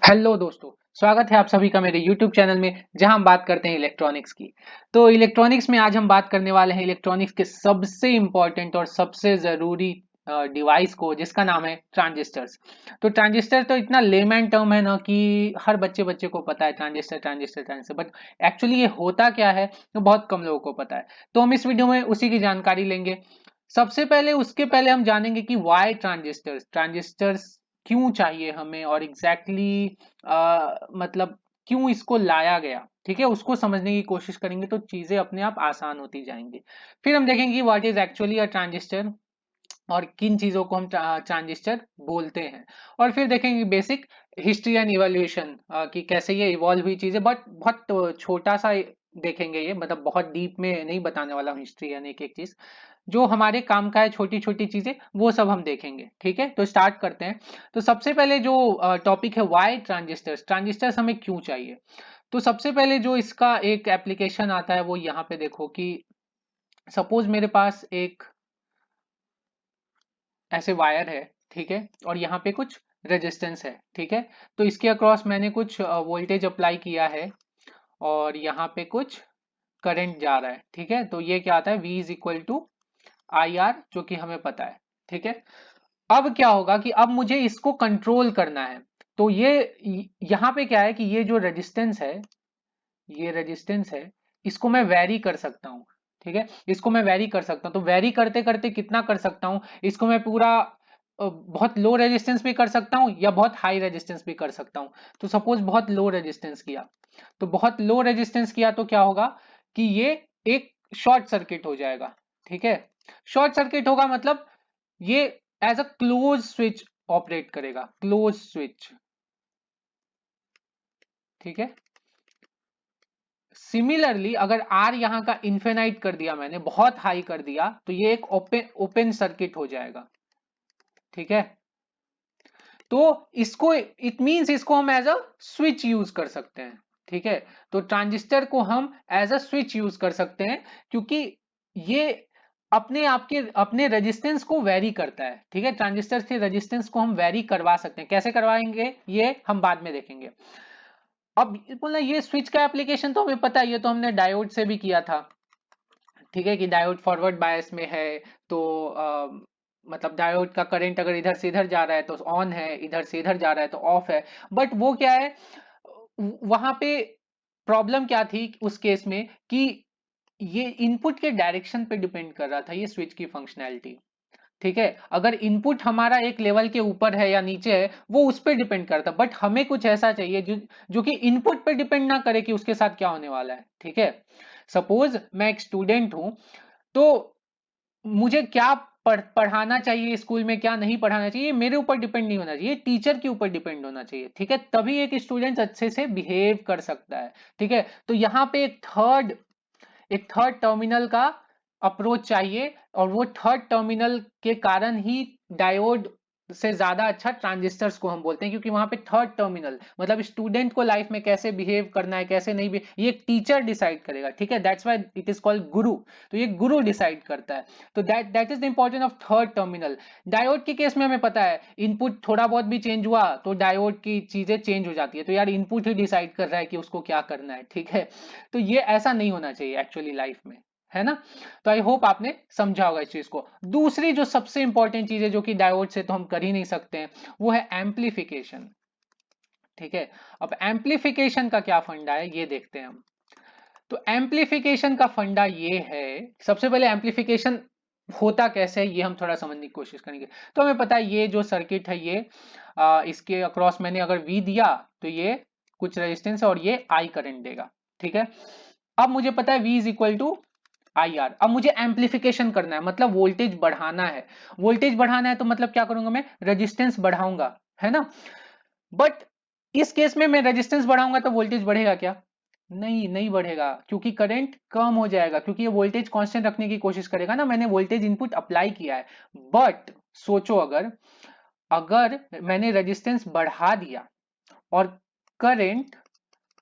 Hello दोस्तों। स्वागत है आप सभी का मेरे YouTube चैनल में जहां हम बात करते हैं इलेक्ट्रॉनिक्स की। तो इलेक्ट्रॉनिक्स में आज हम बात करने वाले हैं इलेक्ट्रॉनिक्स के सबसे इम्पोर्टेंट और सबसे ज़रूरी डिवाइस को, जिसका नाम है ट्रांजिस्टर्स। तो ट्रांजिस्टर तो इतना लेमैन टर्म है ना कि हर बच्चे बच्चे को पता है transistor transistor transistor, but actually ये होता क्या है तो बहुत कम लोगों को पता है। तो हम इस वीडियो में उसी की जानकारी लेंगे। सबसे पहले उसके पहले हम जानेंगे कि वाई ट्रांजिस्टर्स ट्रांजिस्टर्स क्यों चाहिए हमें, और एग्जैक्टली मतलब क्यों इसको लाया गया। ठीक है, उसको समझने की कोशिश करेंगे तो चीजें अपने आप आसान होती जाएंगी। फिर हम देखेंगे what is actually a transistor और किन चीजों को हम ट्रांजिस्टर बोलते हैं। और फिर देखेंगे बेसिक हिस्ट्री एंड इवोल्यूशन कि कैसे ये इवॉल्व हुई चीजें, बट बहुत छोटा सा देखेंगे ये, मतलब बहुत डीप में नहीं बताने वाला हूँ हिस्ट्री यानी एक एक चीज। जो हमारे काम का है, छोटी छोटी चीजें वो सब हम देखेंगे। ठीक है, तो स्टार्ट करते हैं। तो सबसे पहले जो टॉपिक है, व्हाई ट्रांजिस्टर्स ट्रांजिस्टर्स हमें क्यों चाहिए। तो सबसे पहले जो इसका एक एप्लीकेशन आता है वो यहाँ पे देखो कि सपोज मेरे पास एक ऐसे वायर है। ठीक है, और यहाँ पे कुछ रेजिस्टेंस है। ठीक है, तो इसके अक्रॉस मैंने कुछ वोल्टेज अप्लाई किया है और यहाँ पे कुछ करंट जा रहा है। ठीक है, तो ये क्या आता है, V is equal to I R, जो कि हमें पता है। ठीक है, अब क्या होगा कि अब मुझे इसको कंट्रोल करना है। तो ये यहाँ पे क्या है कि ये जो रेजिस्टेंस है, ये रेजिस्टेंस है, इसको मैं वेरी कर सकता हूँ। ठीक है, इसको मैं वेरी कर सकता हूँ। तो वेरी करते करते कितना कर सकता हूँ, इसको मैं पूरा बहुत लो रेजिस्टेंस भी कर सकता हूँ या बहुत हाई रेजिस्टेंस भी कर सकता हूँ। तो सपोज बहुत लो रेजिस्टेंस किया, तो बहुत लो रेजिस्टेंस किया तो क्या होगा कि ये एक शॉर्ट सर्किट हो जाएगा। ठीक है, शॉर्ट सर्किट होगा मतलब ये as a close switch operate करेगा, क्लोज स्विच। ठीक है, सिमिलरली अगर आर यहाँ का इन्फेनाइट कर दिया मैंने, बहुत हाई कर दिया, तो ये एक ओपन ओपन सर्किट हो जाएगा। ठीक है, तो इसको इट मींस इसको हम एज अ स्विच यूज कर सकते हैं। ठीक है, तो ट्रांजिस्टर को हम एज अ स्विच यूज कर सकते हैं, क्योंकि ये अपने आप के अपने रेजिस्टेंस को वेरी करता है। ठीक है, ट्रांजिस्टर के रेजिस्टेंस को हम वेरी करवा सकते हैं। कैसे करवाएंगे ये हम बाद में देखेंगे। अब बोला ये स्विच का एप्लीकेशन तो हमें पता है, ये तो हमने डायोड से भी किया था। ठीक है, कि डायोड फॉरवर्ड बायस में है, तो मतलब डायोड का करंट अगर इधर से इधर जा रहा है तो ऑन है, इधर से इधर जा रहा है तो ऑफ है। बट वो क्या है, वहां पे प्रॉब्लम क्या थी उस केस में कि ये इनपुट के डायरेक्शन पे डिपेंड कर रहा था ये स्विच की फंक्शनैलिटी। ठीक है, अगर इनपुट हमारा एक लेवल के ऊपर है या नीचे है वो उस पर डिपेंड करता, बट हमें कुछ ऐसा चाहिए जो कि इनपुट पे डिपेंड ना करे कि उसके साथ क्या होने वाला है। ठीक है, सपोज मैं एक स्टूडेंट हूं, तो मुझे क्या पढ़ाना चाहिए स्कूल में, क्या नहीं पढ़ाना चाहिए, मेरे ऊपर डिपेंड नहीं होना चाहिए, टीचर के ऊपर डिपेंड होना चाहिए। ठीक है, तभी एक स्टूडेंट अच्छे से बिहेव कर सकता है। ठीक है, तो यहाँ पे एक थर्ड टर्मिनल का अप्रोच चाहिए, और वो थर्ड टर्मिनल के कारण ही डायोड से ज्यादा अच्छा ट्रांजिस्टर्स को हम बोलते हैं, क्योंकि वहां पे थर्ड टर्मिनल मतलब स्टूडेंट को लाइफ में कैसे बिहेव करना है कैसे नहीं भी, ये एक टीचर डिसाइड करेगा। ठीक है, that's why it is called गुरु। तो ये गुरु डिसाइड करता है। तो that is the important of third terminal. Diode के केस में हमें पता है इनपुट थोड़ा बहुत भी चेंज हुआ तो डायोड की चीजें चेंज हो जाती है, तो यार इनपुट ही डिसाइड कर रहा है कि उसको क्या करना है। ठीक है, तो ये ऐसा नहीं होना चाहिए एक्चुअली लाइफ में, है ना। तो आई होप आपने समझा होगा इस चीज को। दूसरी जो सबसे इंपॉर्टेंट चीज है जो कि डायोड से तो हम कर ही नहीं सकते हैं, वो है एम्पलीफिकेशन। ठीक है, अब एम्पलीफिकेशन का क्या फंडा है ये देखते हैं हम। तो एम्पलीफिकेशन का फंडा ये है, सबसे पहले एम्पलीफिकेशन होता कैसे है ये हम थोड़ा समझने की कोशिश करेंगे। तो हमें पता है ये जो सर्किट है ये इसके अक्रॉस मैंने अगर V दिया तो ये कुछ रेजिस्टेंस है और ये I करंट देगा। ठीक है, अब मुझे पता है V is equal to I R. अब मुझे एम्पलीफिकेशन करना है, मतलब वोल्टेज बढ़ाना है। वोल्टेज बढ़ाना है तो मतलब क्या करूंगा, मैं रेजिस्टेंस बढ़ाऊंगा, है ना। बट इस केस में मैं रेजिस्टेंस बढ़ाऊंगा तो वोल्टेज बढ़ेगा क्या, नहीं नहीं बढ़ेगा, क्योंकि करंट कम हो जाएगा, क्योंकि ये वोल्टेज कांस्टेंट रखने की कोशिश करेगा ना, मैंने वोल्टेज इनपुट अप्लाई किया है। बट सोचो अगर अगर मैंने रेजिस्टेंस बढ़ा दिया और करंट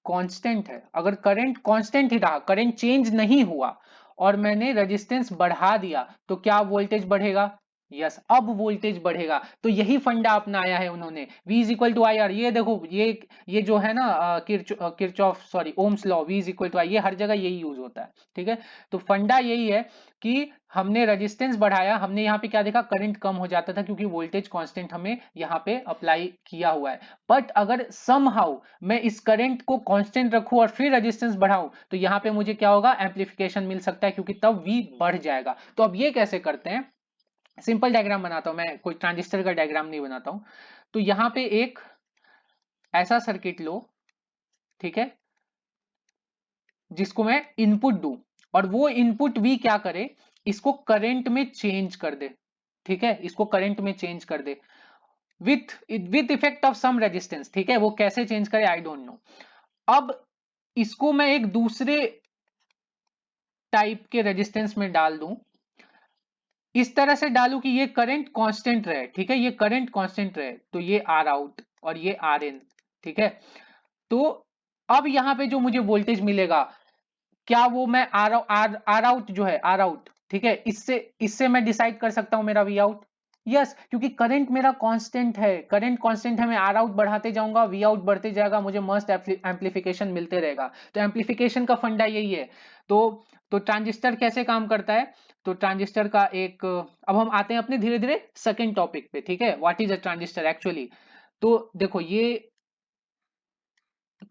कांस्टेंट है, अगर करंट कांस्टेंट ही रहा, करंट चेंज नहीं हुआ, और मैंने रेजिस्टेंस बढ़ा दिया, तो क्या वोल्टेज बढ़ेगा, यस, अब वोल्टेज बढ़ेगा। तो यही फंडा अपनाया है उन्होंने, V is equal to I R. ये देखो, ये जो है ना Kirchhoff sorry Ohm's law, V is equal to I, ये हर जगह यही यूज होता है, ठीक है। तो फंडा यही है कि हमने रेजिस्टेंस बढ़ाया, हमने यहाँ पे क्या देखा, करंट कम हो जाता था क्योंकि वोल्टेज कांस्टेंट हमें यहाँ पे अप्लाई किया हुआ है। बट अगर समहाउ मैं इस करंट को कांस्टेंट रखूं और फिर रेजिस्टेंस बढ़ाऊं, तो यहाँ पे मुझे क्या होगा, एम्पलीफिकेशन मिल सकता है, क्योंकि तब V बढ़ जाएगा। तो अब ये कैसे करते हैं, सिंपल डायग्राम बनाता हूं मैं, कोई ट्रांजिस्टर का डायग्राम नहीं बनाता हूं। तो यहां पे एक ऐसा सर्किट लो, ठीक है, जिसको मैं इनपुट दूं, और वो इनपुट भी क्या करे, इसको करंट में चेंज कर दे, ठीक है, इसको करंट में चेंज कर दे with effect of some resistance, ठीक है। वो कैसे चेंज करे, आई डोंट नो। अब इसको मैं एक दूसरे टाइप के रेजिस्टेंस में डाल दूं, इस तरह से डालू कि ये करंट कांस्टेंट रहे, ठीक है, ये करंट कांस्टेंट रहे, तो ये आर आउट और ये आर इन, ठीक है। तो अब यहां पे जो मुझे वोल्टेज मिलेगा, क्या वो मैं आर आउट जो है, आर आउट, ठीक है, इससे इससे मैं डिसाइड कर सकता हूं मेरा वी आउट। यस, क्योंकि करंट मेरा कांस्टेंट है, करंट कांस्टेंट है, मैं आर आउट बढ़ाते जाऊंगा, वी आउट बढ़ते जाएगा, मुझे मस्त एम्पलीफिकेशन मिलते रहेगा। तो एम्पलीफिकेशन का फंडा यही है। तो ट्रांजिस्टर कैसे काम करता है, तो ट्रांजिस्टर का एक, अब हम आते हैं अपने धीरे धीरे सेकेंड टॉपिक पे, ठीक है, what is a transistor actually. तो देखो, ये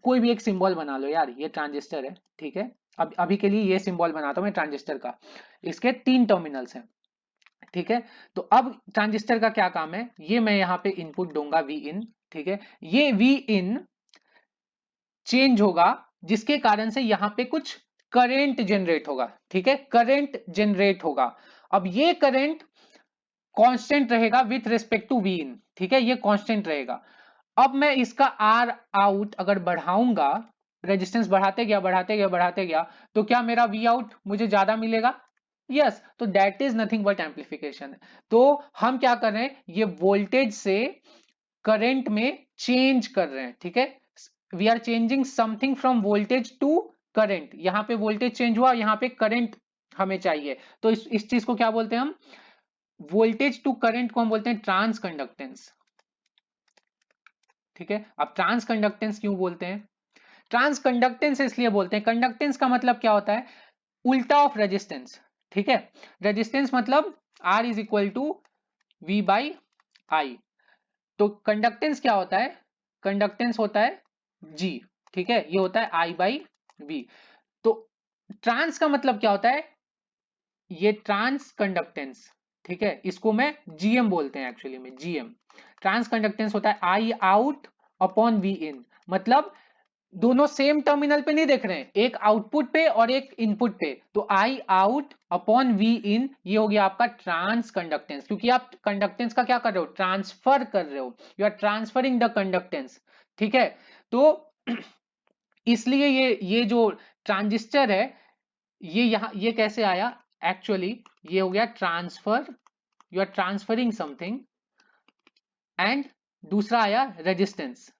कोई भी एक सिंबल बना लो यार, ये ट्रांजिस्टर है, ठीक है। अब अभी के लिए ये सिंबल बनाता हूं मैं ट्रांजिस्टर का, इसके 3 टर्मिनल्स हैं, ठीक है। तो अब ट्रांजिस्टर का क्या काम है, ये मैं यहाँ पे इनपुट दूंगा वी इन, ठीक है। ये वी इन चेंज होगा, जिसके कारण से यहाँ पे कुछ करंट जनरेट होगा, ठीक है, करंट जनरेट होगा। अब ये करंट कांस्टेंट रहेगा विथ रिस्पेक्ट टू वी इन, ठीक है, ये कांस्टेंट रहेगा। अब मैं इसका आर आउट अगर बढ़ाऊंगा, रेजिस्टेंस बढ़ाते गया बढ़ाते गया बढ़ाते गया, तो क्या मेरा वी आउट मुझे ज्यादा मिलेगा, यस। तो that is nothing but amplification. तो हम क्या कर रहे हैं, ये वोल्टेज से करंट में चेंज कर रहे हैं, ठीक है। We are changing something from voltage to current, यहां पे वोल्टेज चेंज हुआ, यहां पे करंट हमें चाहिए, तो इस चीज को क्या बोलते हैं हम, वोल्टेज टू करंट को हम बोलते हैं ट्रांस कंडक्टेंस, ठीक है। अब ट्रांस कंडक्टेंस क्यों बोलते हैं, ट्रांस कंडक्टेंस इसलिए बोलते हैं, कंडक्टेंस का मतलब क्या होता है, उल्टा ऑफ रेजिस्टेंस, ठीक है। रेजिस्टेंस मतलब R is equal to V by I. तो कंडक्टेंस क्या होता है, कंडक्टेंस होता है G, ठीक है, ये होता है I बाई V। तो ट्रांस का मतलब क्या होता है, ये ट्रांस कंडक्टेंस, ठीक है, इसको मैं GM बोलते हैं, एक्चुअली में GM। ट्रांस कंडक्टेंस होता है I आउट अपॉन V इन, मतलब दोनों सेम टर्मिनल पे नहीं देख रहे हैं, एक आउटपुट पे और एक इनपुट पे, तो I आउट अपॉन V इन, ये हो गया आपका ट्रांस कंडक्टेंस, क्योंकि आप कंडक्टेंस का क्या कर रहे हो, ट्रांसफर कर रहे हो, you are transferring the conductance, ठीक है। तो इसलिए ये जो ट्रांजिस्टर है, ये यहां ये कैसे आया, एक्चुअली ये हो गया transfer, you are transferring something, and दूसरा आया रेजिस्टेंस,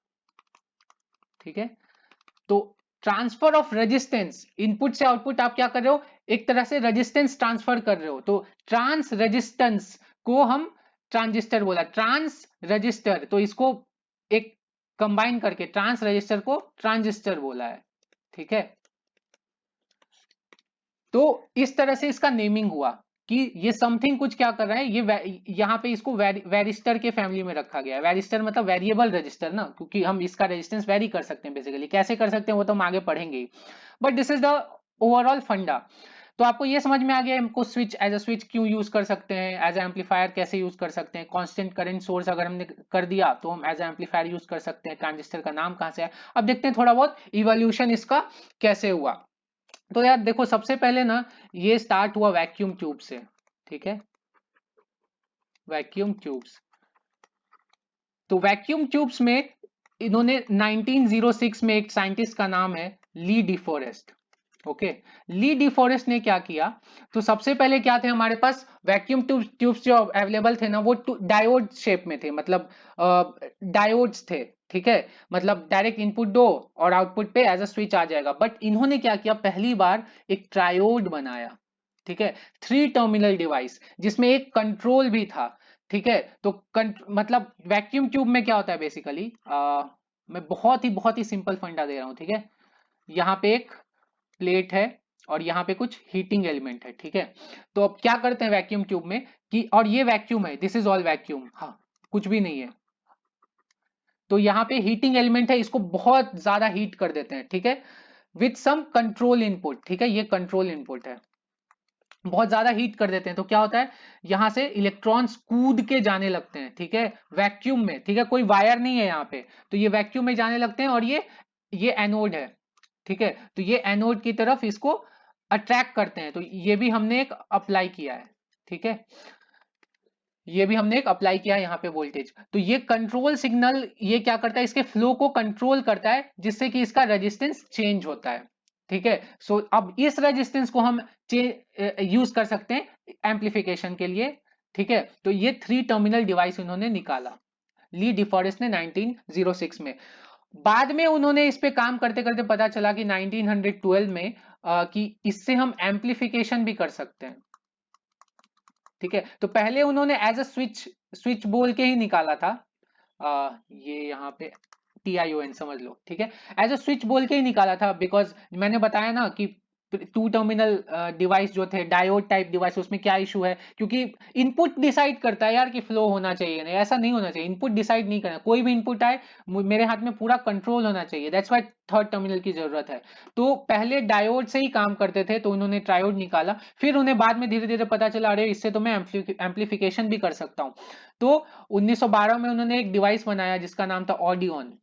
ठीक है। तो ट्रांसफर ऑफ रेजिस्टेंस, इनपुट से आउटपुट आप क्या कर रहे हो, एक तरह से रेजिस्टेंस ट्रांसफर कर रहे हो, तो ट्रांस रेजिस्टेंस को हम ट्रांजिस्टर बोला, ट्रांस रजिस्टर, तो इसको एक कंबाइन करके ट्रांस रजिस्टर को ट्रांजिस्टर बोला है, ठीक है। तो इस तरह से इसका नेमिंग हुआ कि ये समथिंग कुछ क्या कर रहा है, ये यहाँ पे इसको वेरिस्टर के फैमिली में रखा गया है। वेरिस्टर मतलब वेरिएबल रजिस्टर ना, क्योंकि हम इसका रेजिस्टेंस वेरी कर सकते हैं, बेसिकली कैसे कर सकते हैं वो तो हम आगे पढ़ेंगे, but this is the overall फंडा। तो आपको ये समझ में आ गया हमको स्विच एज अ स्विच क्यों यूज कर सकते हैं, एज एम्पलीफायर कैसे यूज कर सकते हैं, कांस्टेंट करंट सोर्स अगर हमने कर दिया तो हम एज एम्पलीफायर यूज कर सकते हैं, ट्रांजिस्टर का नाम कहां से है। अब देखते हैं थोड़ा बहुत इवोल्यूशन इसका कैसे हुआ। तो यार देखो, सबसे पहले ना ये स्टार्ट हुआ वैक्यूम ट्यूब से, ठीक है, वैक्यूम ट्यूब्स। तो वैक्यूम ट्यूब्स में इन्होंने 1906 में, एक साइंटिस्ट का नाम है ली डिफॉरेस्ट, ओके। ली डिफॉरेस्ट ने क्या किया, तो सबसे पहले क्या थे हमारे पास वैक्यूम ट्यूब्स जो अवेलेबल थे ना, वो डायोड शेप में थे, मतलब डायोड्स थे, ठीक है, मतलब डायरेक्ट इनपुट दो और आउटपुट पे एज अ स्विच आ जाएगा। बट इन्होंने क्या किया, पहली बार एक ट्रायोड बनाया, ठीक है, 3 टर्मिनल डिवाइस जिसमें एक कंट्रोल भी था। ठीक है, तो मतलब वैक्यूम ट्यूब में क्या होता है बेसिकली, मैं बहुत ही सिंपल फंडा दे रहा हूं। ठीक है, यहाँ पे एक प्लेट है और यहाँ पे कुछ हीटिंग एलिमेंट है। ठीक है, तो अब क्या करते हैं वैक्यूम ट्यूब में कि, और ये वैक्यूम है, दिस इज ऑल वैक्यूम, हाँ कुछ भी नहीं है, तो यहाँ पे हीटिंग एलिमेंट है, इसको बहुत ज्यादा हीट कर देते हैं। ठीक है, विथ सम कंट्रोल इनपुट। ठीक है, ये कंट्रोल इनपुट है, बहुत ज्यादा हीट कर देते हैं तो क्या होता है, यहां से इलेक्ट्रॉन्स कूद के जाने लगते हैं। ठीक है, वैक्यूम में। ठीक है, कोई वायर नहीं है यहाँ पे, तो ये वैक्यूम में जाने लगते हैं और ये एनोड है। ठीक है, तो ये एनोड की तरफ इसको अट्रैक्ट करते हैं, तो ये भी हमने एक अप्लाई किया है। ठीक है, ये भी हमने एक अप्लाई किया है यहाँ पे वोल्टेज। तो ये कंट्रोल सिग्नल ये क्या करता है, इसके फ्लो को कंट्रोल करता है जिससे कि इसका रेजिस्टेंस चेंज होता है। ठीक है, सो अब इस रेजिस्टेंस को हम यूज कर सकते हैं एम्पलीफिकेशन के लिए। ठीक है, तो ये 3 टर्मिनल डिवाइस उन्होंने निकाला, ली डिफॉरेस्ट ने 1906 में। बाद में उन्होंने इस पे काम करते करते पता चला कि 1912 में कि इससे हम एम्पलीफिकेशन भी कर सकते हैं। ठीक है, तो पहले उन्होंने एज अ स्विच बोल के ही निकाला था, ये यहाँ पे TION समझ लो। ठीक है, एज अ स्विच बोल के ही निकाला था, बिकॉज मैंने बताया ना कि 2 टर्मिनल डिवाइस जो थे डायोड टाइप डिवाइस, उसमें क्या इशू है, क्योंकि इनपुट डिसाइड करता है यार कि फ्लो होना चाहिए नहीं, ऐसा नहीं होना चाहिए, इनपुट डिसाइड नहीं करना, कोई भी इनपुट आए मेरे हाथ में पूरा कंट्रोल होना चाहिए, दैट्स व्हाई थर्ड टर्मिनल की जरूरत है। तो पहले डायोड से ही काम करते थे, तो उन्होंने ट्रायोड निकाला, फिर उन्हें बाद में धीरे धीरे पता चला अरे इससे तो मैं एम्पलीफिकेशन भी कर सकता हूँ। तो 1912 में उन्होंने एक डिवाइस बनाया जिसका नाम था ऑडियन।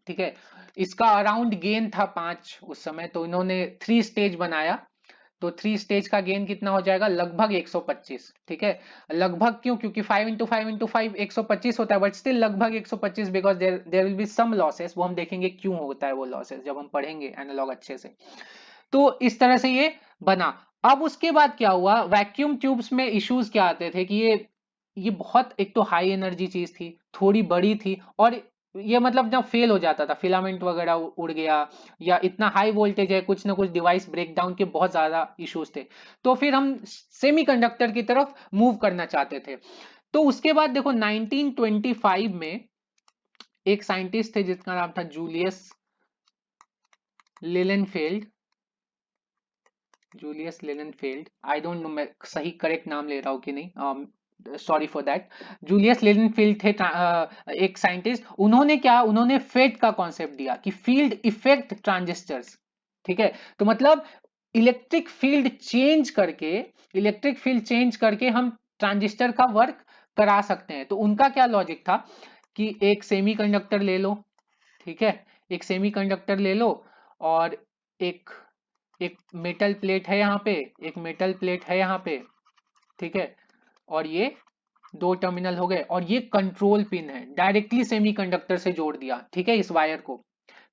ठीक है, इसका अराउंड गेन था 5 उस समय, तो इन्होंने 3 स्टेज बनाया, तो 3 स्टेज का गेन कितना हो जाएगा, लगभग 125। ठीक है, लगभग क्यों, क्योंकि 5 इंटू 5 इंटू 5 125 होता है, बट स्टिल लगभग 125, because there will be some losses, वो हम देखेंगे क्यों होता है वो लॉसेस जब हम पढ़ेंगे एनालॉग अच्छे से। तो इस तरह से ये बना। अब उसके बाद क्या हुआ, वैक्यूम ट्यूब्स में इश्यूज क्या आते थे कि ये बहुत, एक तो हाई एनर्जी चीज थी, थोड़ी बड़ी थी, और ये मतलब जब फेल हो जाता था, फिलामेंट वगैरह उड़ गया, या इतना हाई वोल्टेज है, कुछ ना कुछ डिवाइस ब्रेकडाउन के बहुत ज्यादा इश्यूज थे, तो फिर हम सेमीकंडक्टर की तरफ मूव करना चाहते थे। तो उसके बाद देखो 1925 में एक साइंटिस्ट थे जिसका नाम था Julius Lilienfeld. Julius Lilienfeld, I don't know मैं सही करेक्ट नाम ले रहा हूँ कि नहीं, sorry for that. Julius Lilienfeld थे एक साइंटिस्ट, उन्होंने क्या, उन्होंने फेट का कॉन्सेप्ट दिया कि फील्ड इफेक्ट ट्रांजिस्टर्स। ठीक है, तो मतलब इलेक्ट्रिक फील्ड चेंज करके हम ट्रांजिस्टर का वर्क करा सकते हैं। तो उनका क्या लॉजिक था कि एक सेमीकंडक्टर ले लो। ठीक है, एक सेमीकंडक्टर ले लो, और एक एक मेटल प्लेट है यहाँ पे, एक मेटल प्लेट है यहाँ पे। ठीक है, और ये 2 टर्मिनल हो गए, और ये कंट्रोल पिन है, डायरेक्टली सेमीकंडक्टर से जोड़ दिया। ठीक है, इस वायर को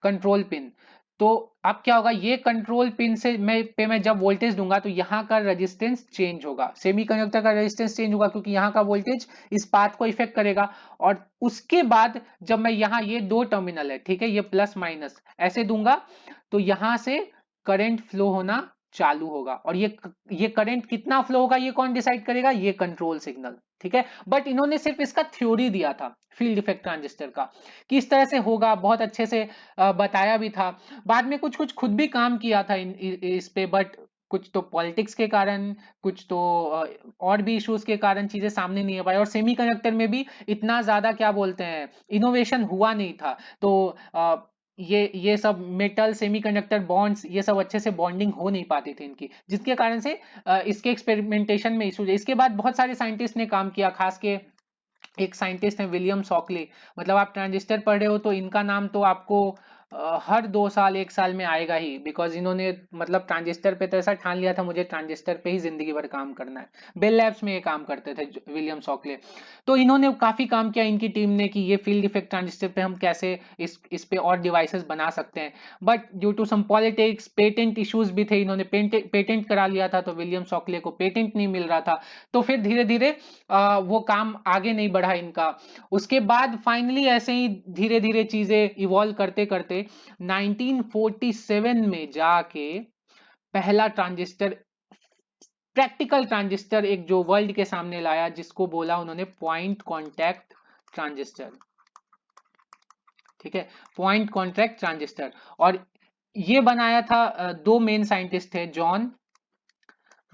कंट्रोल पिन। तो अब क्या होगा, ये कंट्रोल पिन से मैं जब वोल्टेज दूंगा तो यहाँ का रेजिस्टेंस चेंज होगा, सेमीकंडक्टर का रेजिस्टेंस चेंज होगा, क्योंकि यहाँ का वोल्टेज इस पाथ को इफेक्ट करेगा। और उसके बाद जब मैं यहाँ, ये 2 टर्मिनल है, ठीक है, ये प्लस माइनस ऐसे दूंगा, तो यहाँ से करंट फ्लो होना चालू होगा, और ये करंट कितना फ्लो होगा ये कौन डिसाइड करेगा, ये कंट्रोल सिग्नल। ठीक है, बट इन्होंने सिर्फ इसका थ्योरी दिया था फील्ड इफेक्ट ट्रांजिस्टर का, कि इस तरह से होगा, बहुत अच्छे से बताया भी था। बाद में कुछ कुछ खुद भी काम किया था इस पे, बट कुछ तो पॉलिटिक्स के कारण, कुछ तो और भी इश्यूज के कारण चीजें सामने नहीं आ पाई, और सेमीकंडक्टर में भी इतना ज्यादा क्या बोलते हैं इनोवेशन हुआ नहीं था। तो ये सब मेटल सेमीकंडक्टर बॉन्ड्स, ये सब अच्छे से बॉन्डिंग हो नहीं पाती थी इनकी, जिसके कारण से इसके एक्सपेरिमेंटेशन में इशू। इसके बाद बहुत सारे साइंटिस्ट ने काम किया, खास के एक साइंटिस्ट है विलियम शॉकली। मतलब आप ट्रांजिस्टर पढ़ रहे हो तो इनका नाम तो आपको हर 2 साल 1 साल में आएगा ही, बिकॉज इन्होंने मतलब ट्रांजिस्टर पे तो ऐसा ठान लिया था, मुझे ट्रांजिस्टर पे ही जिंदगी भर काम करना है। बेल लैब्स में ये काम करते थे विलियम शॉकले। तो इन्होंने काफी काम किया इनकी टीम ने कि ये फील्ड इफेक्ट ट्रांजिस्टर पे हम कैसे इस पे और डिवाइसेस बना सकते हैं। But due to some politics, patent issues भी थे, इन्होंने पेटेंट करा लिया था, तो विलियम शॉकले को पेटेंट नहीं मिल रहा था, तो फिर धीरे धीरे वो काम आगे नहीं बढ़ा इनका। उसके बाद फाइनली ऐसे ही धीरे धीरे चीजें इवॉल्व करते करते 1947 में जाके पहला ट्रांजिस्टर प्रैक्टिकल ट्रांजिस्टर एक जो वर्ल्ड के सामने लाया, जिसको बोला उन्होंने पॉइंट कॉन्टैक्ट ट्रांजिस्टर। ठीक है, पॉइंट कॉन्टैक्ट ट्रांजिस्टर। और ये बनाया था दो मेन साइंटिस्ट थे, John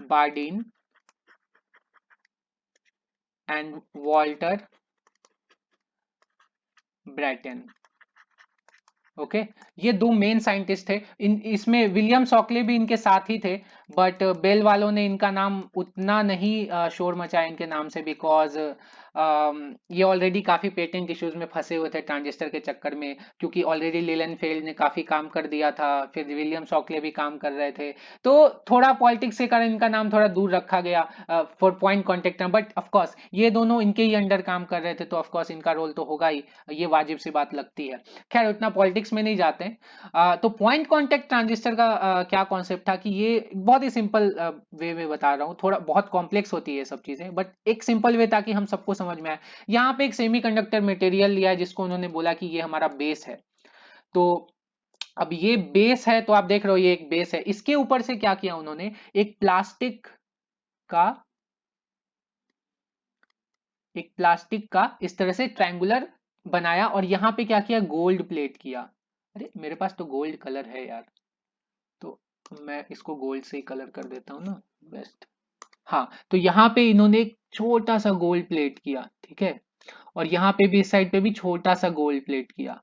Bardeen and Walter Bretton. Okay, ये दो मेन साइंटिस्ट थे। इसमें विलियम शॉकले भी इनके साथ ही थे, बट बेल वालों ने इनका नाम उतना नहीं शोर मचाया इनके नाम से, बिकॉज ये ऑलरेडी काफी पेटेंट इश्यूज में फंसे हुए थे ट्रांजिस्टर के चक्कर में, क्योंकि ऑलरेडी लीलेनफेल्ड ने काफी काम कर दिया था, फिर विलियम शॉकले भी काम कर रहे थे, तो थोड़ा पॉलिटिक्स के कारण इनका नाम थोड़ा दूर रखा गया for point contact. But of course ये दोनों इनके ही अंडर काम कर रहे थे, तो ऑफकोर्स इनका रोल तो होगा ही, ये वाजिब सी बात लगती है। खैर उतना पॉलिटिक्स में नहीं जाते हैं। तो पॉइंट कॉन्टेक्ट ट्रांजिस्टर का क्या कॉन्सेप्ट था कि ये बहुत ही सिंपल वे में बता रहा हूँ, थोड़ा बहुत कॉम्प्लेक्स होती है ये सब चीजें, बट एक सिंपल वे ताकि हम सबको समझ में आए। यहाँ पे एक सेमीकंडक्टर मटेरियल लिया है, जिसको उन्होंने बोला कि ये हमारा बेस है। तो अब ये बेस है, तो आप देख रहे हो ये एक बेस है, इसके ऊपर से क्या किया उन्होंने, का एक प्लास्टिक का इस तरह से ट्रायंगुलर बनाया, और यहां पे क्या किया, गोल्ड प्लेट किया। अरे मेरे पास तो गोल्ड कलर है यार, तो मैं इसको गोल्ड से ही कलर कर देता हूँ ना, बेस्ट। हाँ, तो यहाँ पे इन्होंने एक छोटा सा गोल्ड प्लेट किया, ठीक है, और यहाँ पे भी इस साइड पे भी छोटा सा गोल्ड प्लेट किया।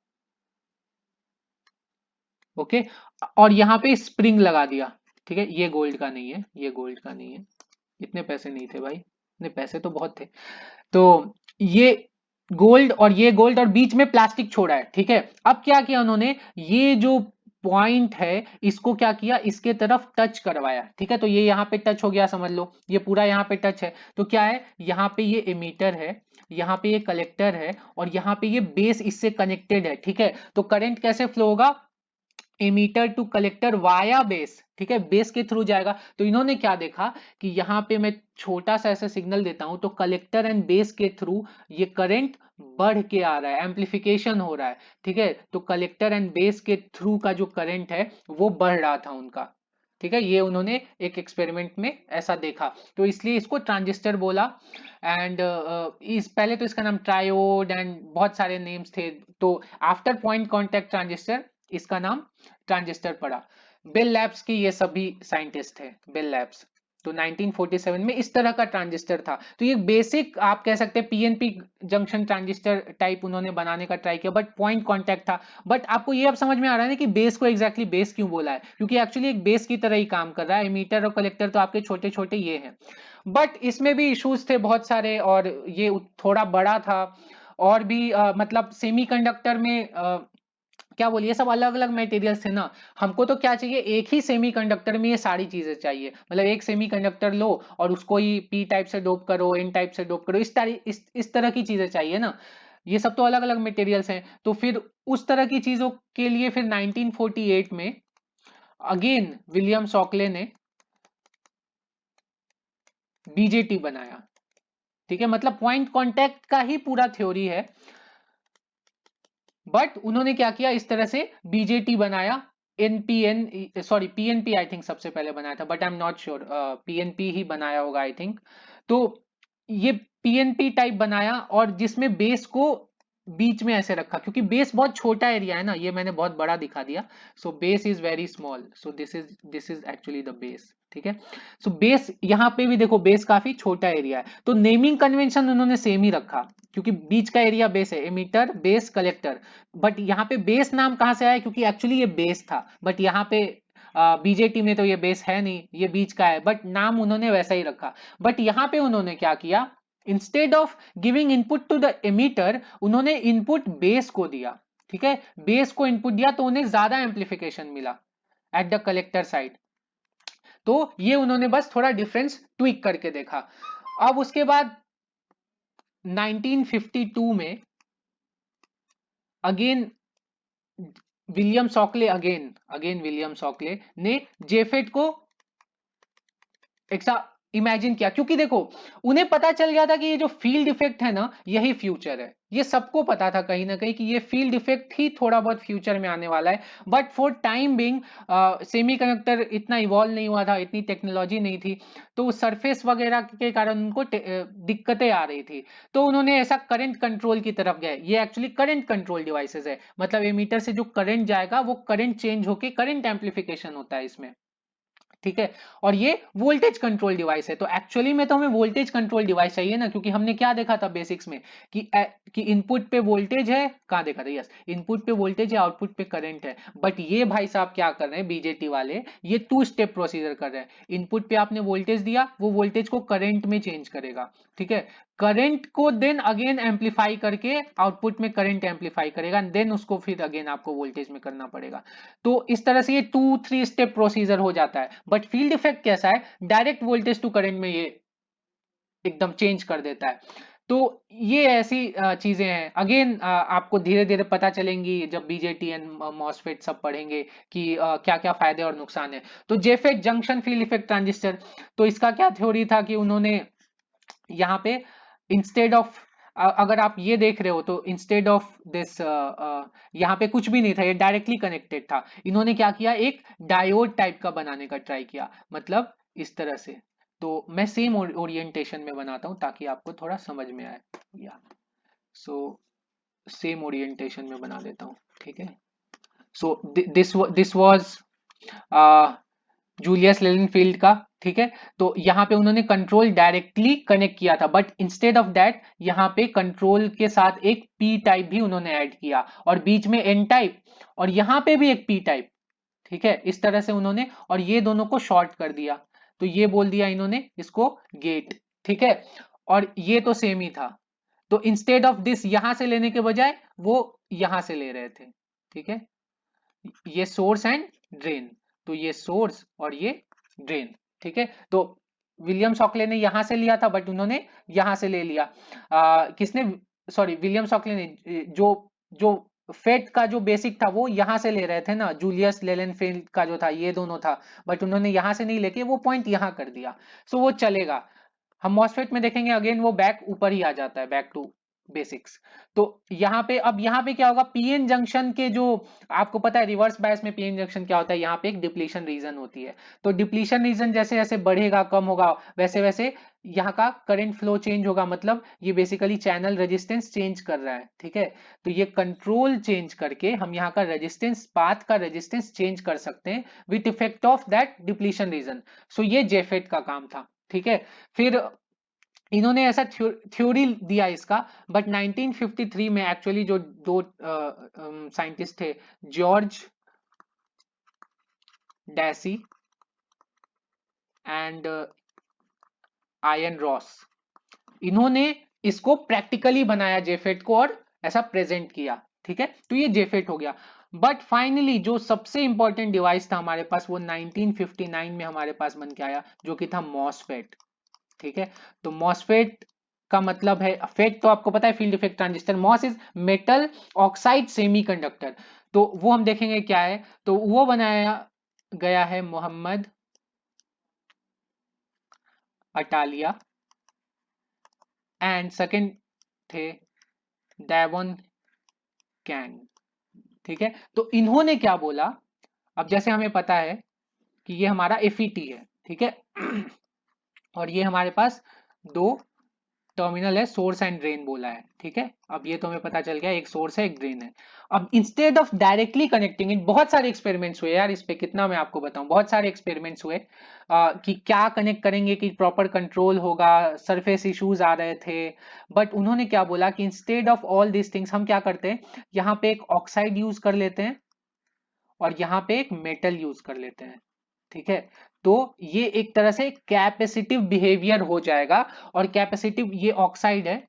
ओके, और यहाँ पे स्प्रिंग लगा दिया। ठीक है, ये गोल्ड का नहीं है, ये गोल्ड का नहीं है, इतने पैसे नहीं थे भाई, इतने पैसे तो बहुत थे। तो ये गोल्ड और ये गोल्ड, और बीच में प्लास्टिक छोड़ा है। ठीक है, अब क्या किया उन्होंने, ये जो पॉइंट है इसको क्या किया, इसके तरफ टच करवाया। ठीक है, तो ये यहाँ पे टच हो गया, समझ लो ये पूरा यहाँ पे टच है। तो क्या है, यहाँ पे ये एमीटर है, यहाँ पे ये कलेक्टर है, और यहाँ पे ये बेस इससे कनेक्टेड है। ठीक है, तो करंट कैसे फ्लो होगा, emitter to collector via base. ठीक है, बेस के थ्रू जाएगा। तो इन्होंने क्या देखा कि यहाँ पे मैं छोटा सा ऐसा सिग्नल देता हूं, तो कलेक्टर एंड बेस के थ्रू ये करंट बढ़ के आ रहा है, एम्पलीफिकेशन हो रहा है। ठीक है, तो कलेक्टर एंड बेस के थ्रू का जो करंट है वो बढ़ रहा था उनका। ठीक है, ये उन्होंने एक एक्सपेरिमेंट में ऐसा देखा, तो इसलिए इसको ट्रांजिस्टर बोला। एंड इस पहले तो इसका नाम ट्रायोड एंड बहुत सारे नेम्स थे, तो आफ्टर पॉइंट कॉन्टैक्ट ट्रांजिस्टर इसका नाम ट्रांजिस्टर पड़ा। बेल लैब्स की ये सभी साइंटिस्ट थे, बेल लैब्स। तो 1947 में इस तरह का ट्रांजिस्टर था। तो ये बेसिक आप कह सकते हैं पीएनपी जंक्शन ट्रांजिस्टर टाइप उन्होंने बनाने का ट्राई किया, बट पॉइंट कांटेक्ट था। बट आपको ये अब समझ में आ रहा है ना कि बेस को एग्जैक्टली बेस क्यों बोला है, क्योंकि एक्चुअली एक बेस की तरह ही काम कर रहा है। एमीटर और कलेक्टर तो आपके छोटे छोटे ये हैं, बट इसमें भी इश्यूज थे बहुत सारे, और ये थोड़ा बड़ा था। और भी मतलब सेमीकंडक्टर में क्या बोलिए, सब अलग अलग मटेरियल्स थे ना। हमको तो क्या चाहिए, एक ही सेमीकंडक्टर में ये सारी चीजें चाहिए, मतलब एक सेमीकंडक्टर लो और उसको ही पी टाइप से डोप करो, एन टाइप से डोप करो, इस तरह की चीजें चाहिए ना। ये सब तो अलग अलग मटेरियल्स हैं, तो फिर उस तरह की चीजों के लिए फिर 1948 में अगेन विलियम शॉकले ने बीजेटी बनाया। ठीक है, मतलब पॉइंट कांटेक्ट का ही पूरा थ्योरी है, बट उन्होंने क्या किया, इस तरह से बीजेटी बनाया। NPN sorry PNP I think सबसे पहले बनाया था, but I am not sure, PNP ही बनाया होगा आई थिंक। तो ये पीएनपी टाइप बनाया, और जिसमें बेस को बीच में ऐसे रखा, क्योंकि बेस बहुत छोटा एरिया है ना, ये मैंने बहुत बड़ा दिखा दिया। So base is very small, so this is actually the base. ठीक है, सो बेस यहाँ पे भी देखो, बेस काफी छोटा एरिया है, तो नेमिंग कन्वेंशन उन्होंने सेम ही रखा, क्योंकि बीच का एरिया बेस है, एमीटर बेस कलेक्टर। बट यहाँ पे बेस नाम कहां से आया, क्योंकि एक्चुअली ये बेस था, बट यहाँ पे बीजेटी में तो ये बेस है नहीं, ये बीच का है, बट नाम उन्होंने वैसा ही रखा। बट यहाँ पे उन्होंने क्या किया, instead of giving input to the emitter, उन्होंने इनपुट बेस को दिया। ठीक है, बेस को इनपुट दिया, तो उन्हें ज्यादा एम्पलीफिकेशन मिला एट द कलेक्टर साइड। तो ये उन्होंने बस थोड़ा डिफरेंस ट्विक करके देखा। अब उसके बाद 1952 में again William Sakle again William Sakle ने जेफेट को इमेजिन किया, क्योंकि देखो उन्हें पता चल गया था कि ये जो फील्ड इफेक्ट है ना यही फ्यूचर है, ये सबको पता था कहीं ना कहीं कि ये फील्ड इफेक्ट ही थोड़ा बहुत फ्यूचर में आने वाला है। But for time being semiconductor इतना इवॉल्व नहीं हुआ था, इतनी टेक्नोलॉजी नहीं थी, तो सरफेस वगैरह के कारण उनको दिक्कतें आ रही थी। तो उन्होंने ऐसा करंट कंट्रोल की तरफ गए, ये एक्चुअली करंट कंट्रोल डिवाइसेस है, मतलब एमीटर से जो करंट जाएगा वो करंट चेंज होके करंट एम्पलीफिकेशन होता है इसमें, ठीक है। और ये वोल्टेज कंट्रोल डिवाइस है, तो एक्चुअली में तो हमें वोल्टेज कंट्रोल डिवाइस चाहिए ना, क्योंकि हमने क्या देखा था बेसिक्स में कि इनपुट पे वोल्टेज है, कहाँ देखा था, यस इनपुट पे वोल्टेज है, आउटपुट पे करंट है। बट ये भाई साहब क्या कर रहे हैं बीजेटी वाले, ये 2 स्टेप प्रोसीजर कर रहे हैं। इनपुट पे आपने वोल्टेज दिया, वो वोल्टेज को करंट में चेंज करेगा, ठीक है, करंट को देन अगेन एम्पलीफाई करके आउटपुट में करंट एम्पलीफाई करेगा, देन उसको फिर अगेन आपको वोल्टेज में करना पड़ेगा। तो इस तरह से ये 2-3 स्टेप प्रोसीजर हो जाता है। बट फील्ड इफेक्ट कैसा है, डायरेक्ट वोल्टेज टू करंट में ये एकदम चेंज कर देता है। तो ये ऐसी चीजें हैं, अगेन आपको धीरे धीरे पता चलेंगी जब बीजेटी एंड मॉसफेट सब पढ़ेंगे कि क्या क्या फायदे और नुकसान है। तो JFET junction field effect transistor, तो इसका क्या थ्योरी था कि उन्होंने यहाँ पे इंस्टेड ऑफ, अगर आप ये देख रहे हो तो इंस्टेड ऑफ दिस यहाँ पे कुछ भी नहीं था, ये डायरेक्टली कनेक्टेड था। इन्होंने क्या किया, एक डायोड टाइप का बनाने का ट्राई किया, मतलब इस तरह से। तो मैं सेम ओरिएंटेशन में बनाता हूँ ताकि आपको थोड़ा समझ में आए, या सो सेम ओरिएंटेशन में बना देता हूँ, ठीक है। सो दिस वाज जूलियस लेलेनफील्ड का, ठीक है। तो यहाँ पे उन्होंने कंट्रोल डायरेक्टली कनेक्ट किया था, बट इंस्टेड ऑफ दैट यहाँ पे कंट्रोल के साथ एक पी टाइप भी उन्होंने ऐड किया, और बीच में एन टाइप, और यहाँ पे भी एक पी टाइप, ठीक है, इस तरह से उन्होंने, और ये दोनों को शॉर्ट कर दिया, तो ये बोल दिया इन्होंने इसको गेट, ठीक है। और ये तो सेम ही था, तो इंस्टेड ऑफ दिस यहां से लेने के बजाय वो यहां से ले रहे थे, ठीक है, ये सोर्स एंड ड्रेन, तो ये सोर्स और ये ड्रेन, ठीक है। तो विलियम शॉकले ने यहां से लिया था, बट उन्होंने यहां से ले लिया, किसने, सॉरी विलियम शॉकले ने, जो जो फेट का जो बेसिक था वो यहां से ले रहे थे ना, जूलियस लेलेनफील्ड का जो था ये दोनों था, बट उन्होंने यहां से नहीं लेके वो पॉइंट यहां कर दिया, सो वो चलेगा। हम मॉसफेट में देखेंगे अगेन वो बैक ऊपर ही आ जाता है, बैक टू बेसिक्स। तो यहाँ पे, अब यहाँ पे क्या होगा, पीएन जंक्शन के जो, आपको पता है रिवर्स बायस में पीएन जंक्शन क्या होता है, यहाँ पे एक डिप्लीशन रीजन होती है। तो डिप्लीशन रीजन जैसे जैसे बढ़ेगा, कम होगा, वैसे वैसे यहाँ का करंट फ्लो चेंज होगा, मतलब ये बेसिकली चैनल रेजिस्टेंस चेंज कर रहा है, ठीक है। तो ये कंट्रोल चेंज करके हम यहाँ का रेजिस्टेंस, पाथ का रेजिस्टेंस चेंज कर सकते हैं with effect of that depletion region. So ये जेफेट का काम था, ठीक है। फिर इन्होंने ऐसा थ्योरी दिया इसका, बट 1953 में एक्चुअली जो दो साइंटिस्ट थे, जॉर्ज डैसी एंड आयन रॉस, इन्होंने इसको प्रैक्टिकली बनाया जेफेट को और ऐसा प्रेजेंट किया, ठीक है। तो ये जेफेट हो गया। बट फाइनली जो सबसे इंपॉर्टेंट डिवाइस था हमारे पास वो 1959 में हमारे पास बन के आया, जो कि था मॉसफेट, ठीक है। तो मॉसफेट का मतलब है, फेट तो आपको पता है field effect transistor, MOS is metal oxide semiconductor, तो वो हम देखेंगे क्या है। तो वो बनाया गया है मोहम्मद अटालिया, एंड सेकंड थे डेवन कैंग, ठीक है। तो इन्होंने क्या बोला, अब जैसे हमें पता है कि ये हमारा एफईटी है, ठीक है, और ये हमारे पास दो टर्मिनल है, सोर्स एंड ड्रेन बोला है, ठीक है। अब ये तो हमें पता चल गया एक सोर्स है एक ड्रेन है। अब instead of directly connecting it, बहुत सारे एक्सपेरिमेंट्स हुए यार, इस पे कितना मैं आपको बताऊं, बहुत सारे एक्सपेरिमेंट्स हुए कि क्या कनेक्ट करेंगे कि प्रॉपर कंट्रोल होगा, सरफेस इश्यूज आ रहे थे। बट उन्होंने क्या बोला कि instead of all this things हम क्या करते हैं, यहाँ पे एक ऑक्साइड यूज कर लेते हैं और यहाँ पे एक मेटल यूज कर लेते हैं, ठीक है। तो ये एक तरह से कैपेसिटिव बिहेवियर हो जाएगा, और कैपेसिटिव ये ऑक्साइड है,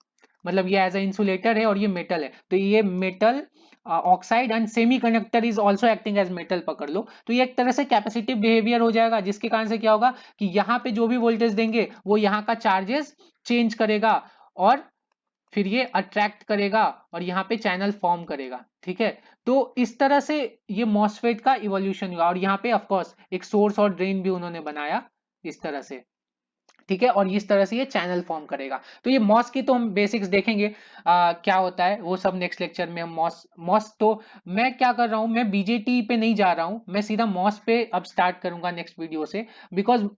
मतलब ये एज ए इंसुलेटर है और ये मेटल है, तो ये metal oxide and semiconductor is also acting as metal, पकड़ लो। तो ये एक तरह से कैपेसिटिव बिहेवियर हो जाएगा, जिसके कारण से क्या होगा कि यहाँ पे जो भी वोल्टेज देंगे वो यहाँ का चार्जेस चेंज करेगा, और फिर ये अट्रैक्ट करेगा और यहाँ पे चैनल फॉर्म करेगा, ठीक है। तो इस तरह से ये मॉसफेट का इवोल्यूशन हुआ, और यहाँ पे ऑफ कोर्स एक सोर्स और ड्रेन भी उन्होंने बनाया इस तरह से, ठीक है, और इस तरह से ये चैनल फॉर्म करेगा। तो ये मॉस की तो हम बेसिक्स देखेंगे क्या होता है वो सब नेक्स्ट लेक्चर में। हम मॉस मॉस तो मैं क्या कर रहा हूं, मैं बीजेटी पे नहीं जा रहा हूं, मैं सीधा मॉस पे अब स्टार्ट करूंगा नेक्स्ट वीडियो से। बिकॉज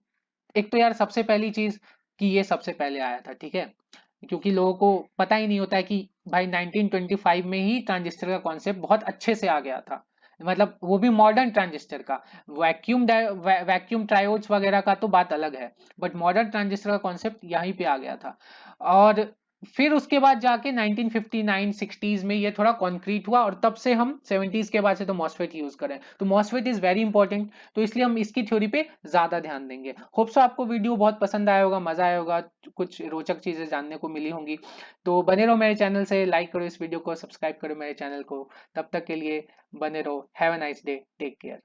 एक तो यार सबसे पहली चीज कि ये सबसे पहले आया था, ठीक है, क्योंकि लोगों को पता ही नहीं होता है कि भाई 1925 में ही ट्रांजिस्टर का कॉन्सेप्ट बहुत अच्छे से आ गया था, मतलब वो भी मॉडर्न ट्रांजिस्टर का। वैक्यूम ट्रायोड्स वगैरह का तो बात अलग है, बट मॉडर्न ट्रांजिस्टर का कॉन्सेप्ट यहीं पे आ गया था। और फिर उसके बाद जाके 1959 60s में ये थोड़ा कॉन्क्रीट हुआ, और तब से हम 70s के बाद से तो मॉसफेट यूज करें। तो मॉसफेट इज वेरी इंपॉर्टेंट, तो इसलिए हम इसकी थ्योरी पे ज्यादा ध्यान देंगे। होप सो आपको वीडियो बहुत पसंद आया होगा, मजा आया होगा, कुछ रोचक चीजें जानने को मिली होंगी। तो बने रहो मेरे चैनल से, लाइक करो इस वीडियो को, सब्सक्राइब करो मेरे चैनल को। तब तक के लिए बने रहो। Have a nice day, take care.